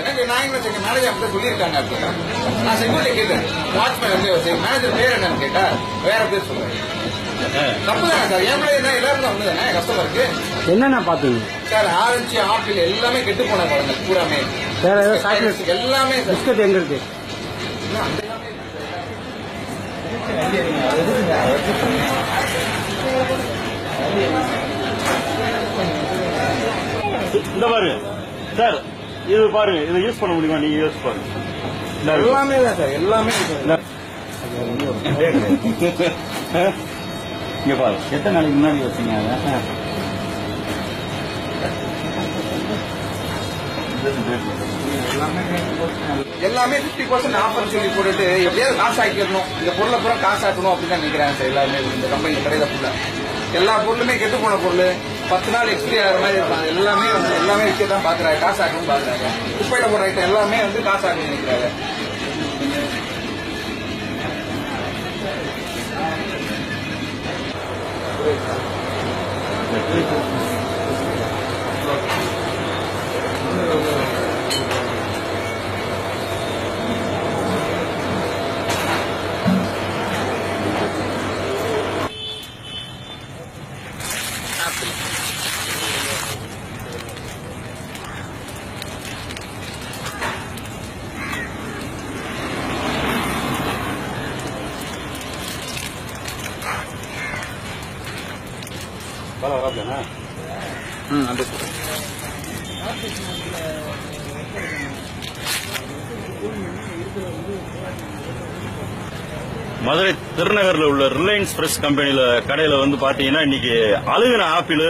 எனக்கு நான் மேனேஜர் அப்படி சொல்லியிருக்காங்க அப்படின்னா நான் செக்யூரிட்டி கேட்டேன். வாட்ச்மேன் வந்து மேனேஜர் பேர் என்னன்னு கேட்டா வேற பேர் சொல்றேன். தப்புதானே சார்? என் பிள்ளை என்ன எல்லாரும் தான் ஒண்ணுதானே கஸ்டமருக்கு. என்னென்ன பாத்தீங்க சார்? ஆரஞ்சு ஆப்பிள் எல்லாமே கெட்டு போன குழந்தை பூராமே. வேற ஏதாவது சாக்லேட் எல்லாமே பிஸ்கட் எங்க இருக்கு? இந்த பாருங்க சார், இது பாருங்க, இதை யூஸ் பண்ண முடியுமா? நீங்க யூஸ் பாருங்க. எல்லாமே தான் சார், எல்லாமே இங்க பாருங்க, எத்தனை நாளைக்கு முன்னாடி வச்சீங்க? எல்லாமே 50% ஆஃபர் சொல்லி போட்டுட்டு எப்படியாவது காசு ஆக்கிடணும், இந்த பொருளை பூரா காசு ஆக்கணும் அப்படின்னு நினைக்கிறாங்க சார் எல்லாருமே. இந்த கம்பெனி கடையில ஃபுல்லா எல்லா பொருளுமே கெட்டு போன பொருள் 10 நாள் எக்ஸ்பிரி ஆகிற மாதிரி இருப்பாங்க. எல்லாமே விற்க தான் பாக்குறாங்க, காசு ஆக்கணும் பாக்குறாங்க. குப்பையில போடுற ஐட்டம் எல்லாமே வந்து காசு ஆக்கணும் நினைக்கிறாங்க. அந்த மதுரை திருநகர்ல உள்ள ரிலையன்ஸ் ஃப்ரெஷ் கம்பெனில கடையில வந்து பாத்தீங்கன்னா இன்னைக்கு அழுகின ஆப்பிள்,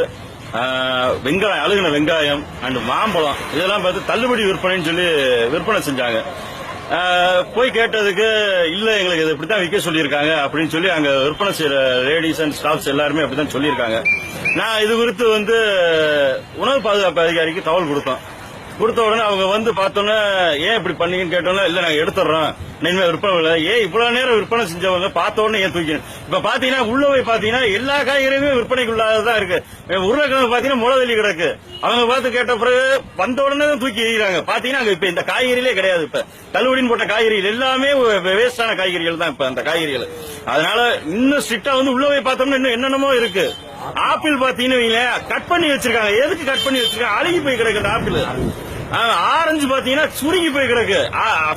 வெங்காயம், அழுகின வெங்காயம் அண்ட் மாம்பழம் இதெல்லாம் பார்த்து தள்ளுபடி விற்பனைன்னு சொல்லி விற்பனை செஞ்சாங்க. போய் கேட்டதுக்கு இல்ல எங்களுக்கு இது இப்படித்தான் விற்க சொல்லியிருக்காங்க அப்படின்னு சொல்லி அங்க விற்பனை செய்யற லேடிஸ் அண்ட் ஸ்டாஃப்ஸ் எல்லாருமே அப்படித்தான் சொல்லியிருக்காங்க. நான் இது குறித்து வந்து உணவு பாதுகாப்பு அதிகாரிக்கு தகவல் கொடுத்த உடனே அவங்க வந்து பார்த்தோன்னே ஏன் இப்படி பண்ணீங்கன்னு கேட்டோன்னே இல்ல நாங்க எடுத்துடுறோம், இனிமே விற்பனை இல்லை. ஏன் இவ்வளவு நேரம் விற்பனை செஞ்சவங்க பார்த்த உடனே ஏன் தூக்கி? இப்ப பாத்தீங்கன்னா உள்ள போய் பாத்தீங்கன்னா எல்லா காய்கறியுமே விற்பனைக்குள்ளாதான் இருக்கு. உருளைக்கிழங்கு பாத்தீங்கன்னா முளதள்ளி கிடக்கு. அவங்க பார்த்து கேட்ட பிறகு வந்த உடனே தான் தூக்கி எறிகிறாங்க. பாத்தீங்கன்னா அங்க இப்ப இந்த காய்கறியிலே கிடையாது. இப்ப தள்ளுபடின்னு போட்ட காய்கறிகள் எல்லாமே வேஸ்டான காய்கறிகள் தான் இப்ப அந்த காய்கறிகள். அதனால இன்னும் ஸ்ட்ரிக்டா வந்து உள்ள போய் பார்த்தோம்னா இன்னும் என்னென்னமோ இருக்கு. ஆப்பிள் பாத்தீங்கன்னா கட் பண்ணி வச்சிருக்காங்க. எதுக்கு கட் பண்ணி வச்சிருக்காங்க? அழுகி போய் கிடக்கு அந்த ஆப்பிள். ஆரஞ்சு பாத்தீங்கன்னா சுருங்கி போய் கிடக்கு,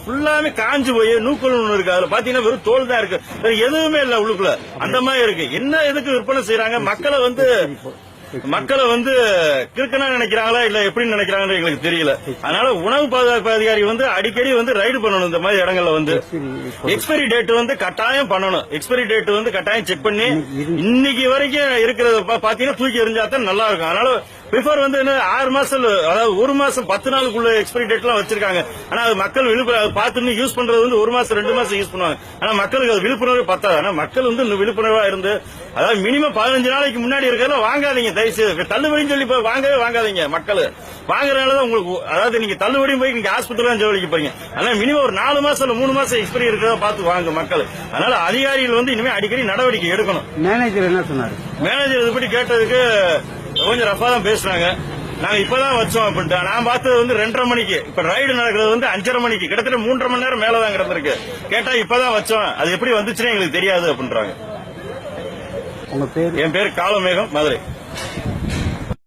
ஃபுல்லாமே காஞ்சு போய் நூக்கல் ஒண்ணு இருக்கு. அதுல பாத்தீங்கன்னா வெறும் தோல் தான் இருக்கு, வேற எதுவுமே இல்ல உள்ளுக்குள்ள. அந்த மாதிரி இருக்கு. என்ன எதுக்கு விற்பனை செய்யறாங்க? மக்களை வந்து கிறுக்கனா நினைக்கிறாங்களா இல்ல எப்படின்னு நினைக்கிறாங்கன்னு எங்களுக்கு தெரியல. அதனால உணவு பாதுகாப்பு அதிகாரி வந்து அடிக்கடி வந்து ரைடு பண்ணணும். இந்த மாதிரி இடங்கள்ல வந்து எக்ஸ்பைரி டேட் வந்து கட்டாயம் பண்ணணும். எக்ஸ்பைரி டேட் வந்து கட்டாயம் செக் பண்ணி இன்னைக்கு வரைக்கும் இருக்கிறத பாத்தீங்கன்னா தூக்கி எறிஞ்சாதான் நல்லா இருக்கும். அதனால பிஃபோர் வந்து 6 மாசம், அதாவது 1 மாசம் 10 நாளுக்குள்ள எக்ஸ்பைரி டேட் எல்லாம் வச்சிருக்காங்க. ஆனா அது மக்கள் பார்த்து யூஸ் பண்றது வந்து 1 மாசம் 2 மாசம் யூஸ் பண்ணுவாங்க. ஆனா மக்களுக்கு அது விழிப்புணர்வு பத்தாது. ஆனா மக்கள் வந்து விழிப்புணர்வா இருந்து அதாவது மினிமம் 15 நாளைக்கு முன்னாடி இருக்கிறத வாங்காதீங்க. தயவுசெய்து தள்ளுபடின்னு சொல்லி வாங்கவே வாங்காதீங்க. மக்கள் வாங்குறதுனாலதான் உங்களுக்கு, அதாவது நீங்க தள்ளுபடியும் போய் நீங்க ஆஸ்பத்திரி செலவழிக்க போறீங்க. அதனால மினிமம் ஒரு 4 மாசம் இல்ல 3 மாசம் எக்ஸ்பைரி இருக்கிறத பார்த்து வாங்க மக்கள். அதனால அதிகாரிகள் வந்து இனிமே அடிக்கடி நடவடிக்கை எடுக்கணும். மேனேஜர் என்ன சொன்னாரு? மேனேஜர் இதுபடி கேட்டதுக்கு கொஞ்சம் ரஃபா தான் பேசுறாங்க. நாங்க இப்பதான் வச்சோம் அப்படின்ட்டு. நான் பார்த்தது வந்து 2:30 மணிக்கு. இப்ப ரைடு நடக்கிறது வந்து 5:30 மணிக்கு. கிட்டத்தட்ட 3.5 மணி நேரம் மேலதான் கிடந்திருக்கு. கேட்டா இப்பதான் வச்சோம், அது எப்படி வந்துச்சுன்னு எங்களுக்கு தெரியாது அப்படின்றாங்க. உங்க பேர்? என் பேர் காலமேகம், மதுரை.